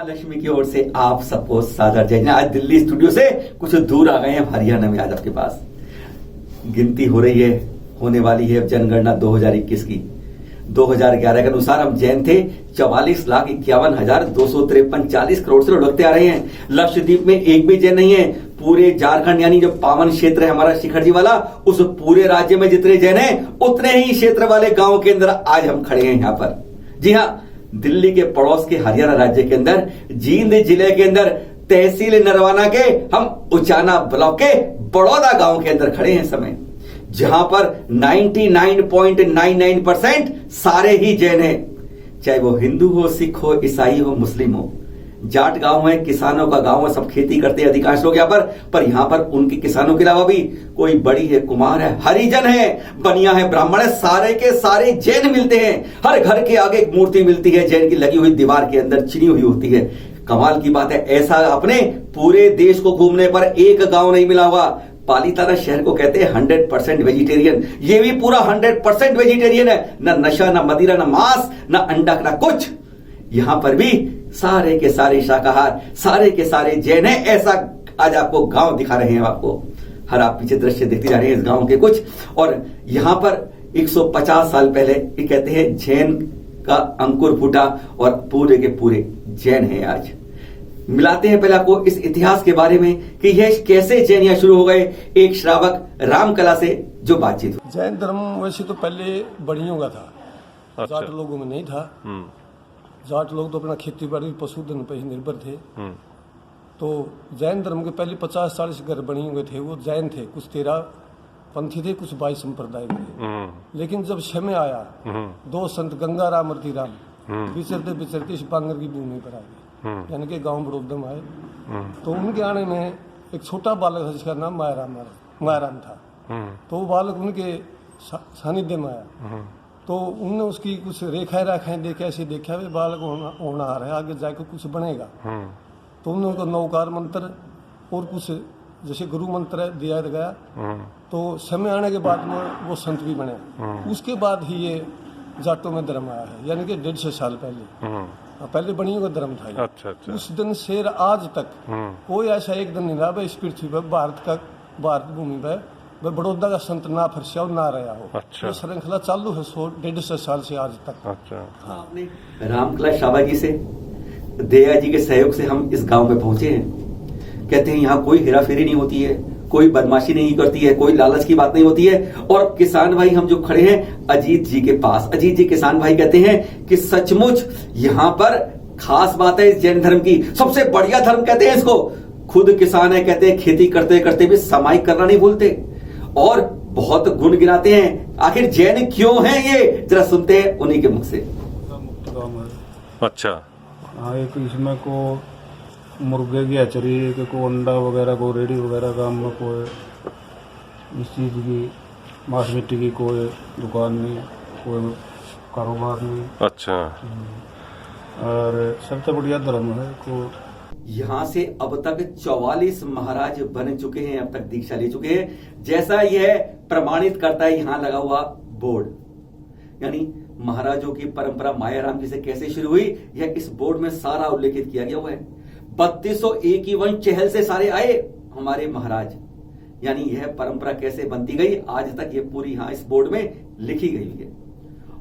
माँ लक्ष्मी की ओर से आप सबको सादर जय। आज दिल्ली स्टूडियो से कुछ दूर आ गए हैं हरियाणा में। आज आपके पास गिनती हो रही है, होने वाली है जनगणना 2021 की। 2011 के अनुसार हम जैन थे 44,51,253, 40 करोड़ से लुढ़कते आ रहे हैं। लक्षद्वीप में एक भी जैन नहीं है। पूरे झारखंड यानी जो पावन क्षेत्र है हमारा शिखर जी वाला, उस पूरे राज्य में जितने जैन हैं उतने ही क्षेत्र वाले गांव के अंदर आज हम खड़े हैं यहाँ पर। जी हाँ, दिल्ली के पड़ोस के हरियाणा राज्य के अंदर जींद जिले के अंदर तहसील नरवाना के हम उचाना ब्लॉक के बड़ौदा गांव के अंदर खड़े हैं समय, जहां पर 99.99% सारे ही जैन हैं, चाहे वो हिंदू हो, सिख हो, ईसाई हो, मुस्लिम हो। जाट गांव है, किसानों का गांव है, सब खेती करते हैं अधिकांश लोग यहाँ पर यहाँ पर उनके किसानों के अलावा भी कोई बड़ी है, कुमार है, हरिजन है, बनिया है, ब्राह्मण है, सारे के सारे जैन मिलते हैं। हर घर के आगे एक मूर्ति मिलती है जैन की, लगी हुई दीवार के अंदर चिनी हुई होती है। कमाल की बात है, ऐसा अपने पूरे देश को घूमने पर एक गांव नहीं मिला हुआ। पालीताना शहर को कहते हैं 100% वेजिटेरियन। ये भी पूरा 100% वेजिटेरियन है। ना नशा, ना मदिरा, ना मांस, ना अंडा, ना कुछ। यहां पर भी सारे के सारे शाकाहार, सारे के सारे जैन है। ऐसा आज आपको गांव दिखा रहे हैं। आपको हर आप पीछे दृश्य देखते जा रहे हैं इस गांव के कुछ। और यहां पर 150 साल पहले ये कहते हैं जैन का अंकुर फूटा और पूरे के पूरे जैन है आज। मिलाते हैं पहले आपको इस इतिहास के बारे में कि यह कैसे जैन यहाँ शुरू हो गए। एक श्रावक रामकला से जो बातचीत हुई। जैन धर्म वैसे तो पहले बड़ियों का था। अच्छा। जाट लोगों में नहीं था। जाट लोग तो अपना खेती बाड़ी पशुधन पर ही निर्भर थे। तो जैन धर्म के पहले 50-40 घर बनी हुए थे, वो जैन थे। कुछ 13 पंथी थे, कुछ 22 संप्रदाय थे। लेकिन जब समय आया, दो संत गंगाराम और तीराम विचरते विचरते इस बांगर की भूमि पर आ गए, यानी कि गांव बड़ौदा में आए। तो उनके आने में एक छोटा बालक था जिसका नाम मायाराम था। तो वो बालक उनके सानिध्य में आया। तो उनने उसकी कुछ रेखाएं देखे, ऐसे देखा वे बालक होना आ रहा है, आगे जाकर कुछ बनेगा। तो उन्होंने उनको नौकार मंत्र और कुछ जैसे गुरु मंत्र दिया गया। तो समय आने के बाद में वो संत भी बने। उसके बाद ही ये जाटों में धर्म आया है, यानी कि 150 साल पहले बनियों का धर्म था। अच्छा। उस दिन से आज तक कोई ऐसा एक दिन नहीं रहा भाई इस पृथ्वी पर, भारत भूमि पर बड़ौदा का संत ना फरसा ना रहा हो। अच्छा। ये श्रृंखला चालू है 150 साल से आज तक। अच्छा। आपने रामकला शाबा जी से, दया जी के सहयोग से हम इस गांव में पहुंचे हैं। कहते हैं यहाँ कोई हेराफेरी नहीं होती है, कोई बदमाशी नहीं करती है, कोई लालच की बात नहीं होती है। और किसान भाई हम जो खड़े हैं अजीत जी के पास, अजीत जी किसान भाई कहते हैं कि सचमुच यहाँ पर खास बात है इस जैन धर्म की, सबसे बढ़िया धर्म कहते हैं इसको। खुद किसान है, कहते हैं खेती करते करते भी सामायिक करना नहीं भूलते और बहुत गुण गिनाते हैं। आखिर जैन क्यों हैं ये जरा सुनते हैं उन्हीं के मुख से। अच्छा। हाँ, एक इसमें को मुर्गे की हचरी, को अंडा वगैरह, को रेडी वगैरह काम में, कोई इस चीज़ की मांस मिट्टी की कोई दुकान नहीं, कोई कारोबार नहीं। अच्छा। और सबसे बढ़िया धर्म है को। यहाँ से अब तक 44 महाराज बन चुके हैं, अब तक दीक्षा ले चुके हैं। जैसा यह प्रमाणित करता है यहाँ लगा हुआ बोर्ड, यानी महाराजों की परंपरा मायाराम जी से कैसे शुरू हुई, यह इस बोर्ड में सारा उल्लेखित किया गया हुआ है। 3251 चहल से सारे आए हमारे महाराज, यानी यह परंपरा कैसे बनती गई आज तक ये पूरी यहाँ इस बोर्ड में लिखी गई है।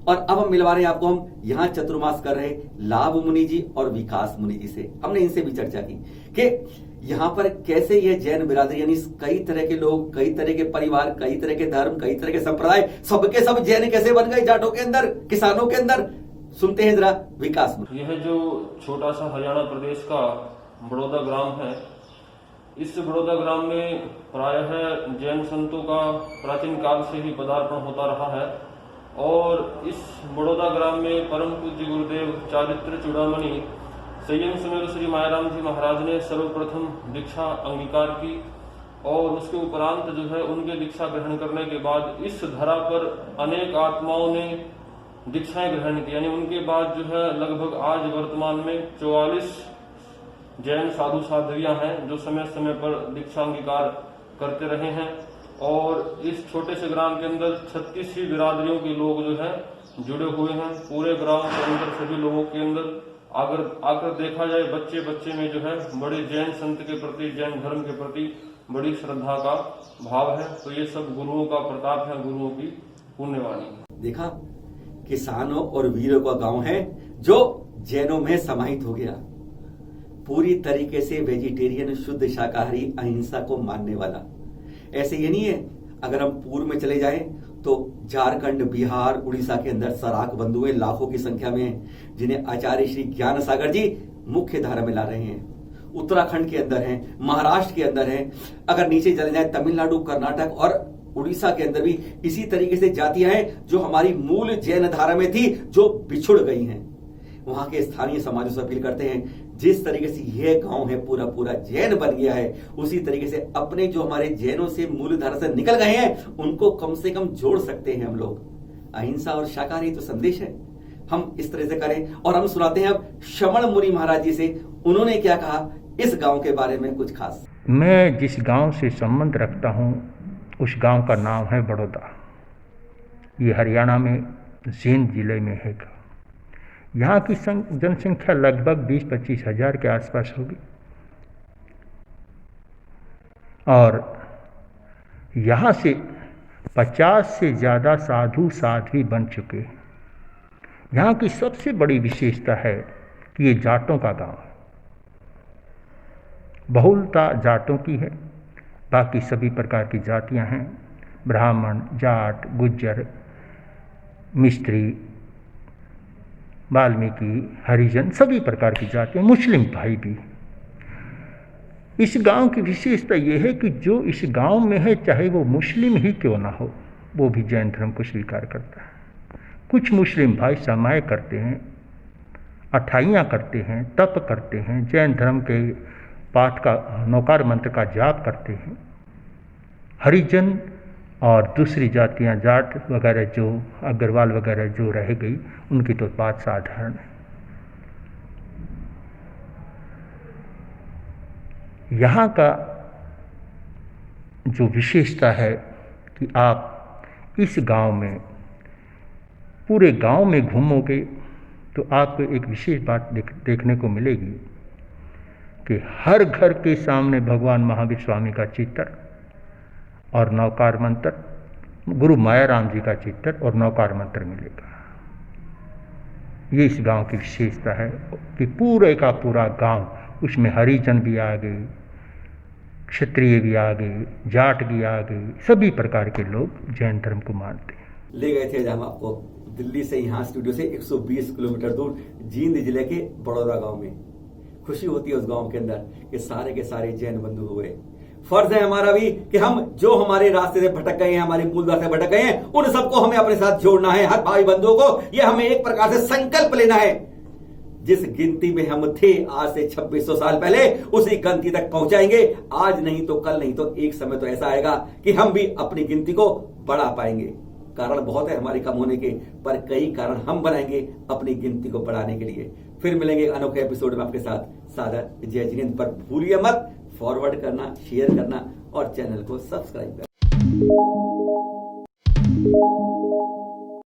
और अब हम मिलवा रहे हैं आपको, हम यहाँ चतुर्मास कर रहे लाभ मुनि जी और विकास मुनि जी से। हमने इनसे भी चर्चा की कि यहाँ पर कैसे यह जैन बिरादरी, यानी कई तरह के लोग, कई तरह के परिवार, कई तरह के धर्म, कई तरह के संप्रदाय, सबके सब जैन कैसे बन गए जाटों के अंदर, किसानों के अंदर। सुनते हैं जरा विकास मुनि। यह जो छोटा सा हरियाणा प्रदेश का बड़ौदा ग्राम है, इस बड़ौदा ग्राम में प्रायः जैन संतों का प्राचीन काल से ही पदार्पण होता रहा है। और इस बड़ौदा ग्राम में परम पूज्य गुरुदेव चारित्र चूड़ामणि संयम सुमेर श्री मायाराम जी महाराज ने सर्वप्रथम दीक्षा अंगीकार की। और उसके उपरांत जो है उनके दीक्षा ग्रहण करने के बाद इस धरा पर अनेक आत्माओं ने दीक्षाएं ग्रहण की, यानी उनके बाद जो है लगभग आज वर्तमान में 44 जैन साधु साध्वियां हैं जो समय समय पर दीक्षा अंगीकार करते रहे हैं। और इस छोटे से ग्राम के अंदर 36 ही बिरादरियों के लोग जो है जुड़े हुए हैं। पूरे ग्राम के अंदर सभी लोगों के अंदर आकर देखा जाए बच्चे बच्चे में जो है बड़े जैन संत के प्रति, जैन धर्म के प्रति बड़ी श्रद्धा का भाव है। तो ये सब गुरुओं का प्रताप है, गुरुओं की पुण्यवाणी है। देखा, किसानों और वीरों का गांव है जो जैनों में समाहित हो गया, पूरी तरीके से वेजिटेरियन, शुद्ध शाकाहारी, अहिंसा को मानने वाला। ऐसे ये नहीं है, अगर हम पूर्व में चले जाएं तो झारखंड, बिहार, उड़ीसा के अंदर सराक बंधुएं लाखों की संख्या में हैं, जिन्हें आचार्य श्री ज्ञान सागर जी मुख्य धारा में ला रहे हैं। उत्तराखंड के अंदर हैं, महाराष्ट्र के अंदर हैं, अगर नीचे चले जाए तमिलनाडु, कर्नाटक और उड़ीसा के अंदर भी इसी तरीके से जातियां हैं जो हमारी मूल जैन धारा में थी, जो बिछुड़ गई हैं। वहां के स्थानीय समाजों से अपील करते हैं, जिस तरीके से यह गांव है पूरा पूरा जैन बन गया है, उसी तरीके से अपने जो हमारे जैनों से मूल धारा से निकल गए हैं उनको कम से कम जोड़ सकते हैं हम लोग। अहिंसा और शाकाहारी तो संदेश है, हम इस तरह से करें। और हम सुनाते हैं अब श्रमण मुनि महाराज जी से, उन्होंने क्या कहा इस गांव के बारे में कुछ खास। मैं जिस गांव से संबंध रखता हूं उस गांव का नाम है बड़ौदा। ये हरियाणा में जींद जिले में है। यहाँ की जनसंख्या लगभग 20-25 हजार के आसपास होगी और यहाँ से 50 से ज़्यादा साधु साध्वी बन चुके हैं। यहाँ की सबसे बड़ी विशेषता है कि ये जाटों का गांव है, बहुलता जाटों की है। बाकी सभी प्रकार की जातियाँ हैं, ब्राह्मण, जाट, गुज्जर, मिस्त्री, वाल्मीकि, हरिजन, सभी प्रकार की जातियाँ, मुस्लिम भाई भी। इस गांव की विशेषता यह है कि जो इस गांव में है, चाहे वो मुस्लिम ही क्यों ना हो, वो भी जैन धर्म को स्वीकार करता है। कुछ मुस्लिम भाई समाय करते हैं, अठाइयाँ करते हैं, तप करते हैं, जैन धर्म के पाठ का, नौकार मंत्र का जाप करते हैं। हरिजन और दूसरी जातियां, जाट वगैरह, जो अग्रवाल वगैरह जो रह गई, उनकी तो बात साधारण है। यहाँ का जो विशेषता है कि आप इस गांव में, पूरे गांव में घूमोगे तो आपको एक विशेष बात देखने को मिलेगी कि हर घर के सामने भगवान महावीर स्वामी का चित्र और नौकार मंत्र, गुरु माया राम जी का चित्र और नौकार मंत्र मिलेगा। ये इस गांव की विशेषता है कि पूरे का पूरा गांव, उसमें हरिजन भी आ गए, क्षत्रिय भी आ गए, जाट भी आ गए, सभी प्रकार के लोग जैन धर्म को मानते हैं। ले गए थे हम आपको दिल्ली से, यहाँ स्टूडियो से 120 किलोमीटर दूर जींद जिले के बड़ौदा गांव में। खुशी होती है उस गांव के अंदर कि सारे के सारे जैन बंधु हुए। फर्ज है हमारा भी कि हम जो हमारे रास्ते से भटक गए हैं, हमारी मूल धारा से भटक गए हैं, उन सबको हमें अपने साथ जोड़ना है। हर भाई बंधुओं को यह हमें एक प्रकार से संकल्प लेना है। जिस गिनती में हम थे आज से 2600 साल पहले, उसी गिनती तक पहुंचाएंगे। आज नहीं तो कल, नहीं तो एक समय तो ऐसा आएगा कि हम भी अपनी गिनती को बढ़ा पाएंगे। कारण बहुत है हमारे कम होने के, पर कई कारण हम बनाएंगे अपनी गिनती को बढ़ाने के लिए। फिर मिलेंगे अनोखे एपिसोड में आपके साथ। सादर जय जिनेंद्र। पर भूलिए मत फॉरवर्ड करना, शेयर करना और चैनल को सब्सक्राइब करना।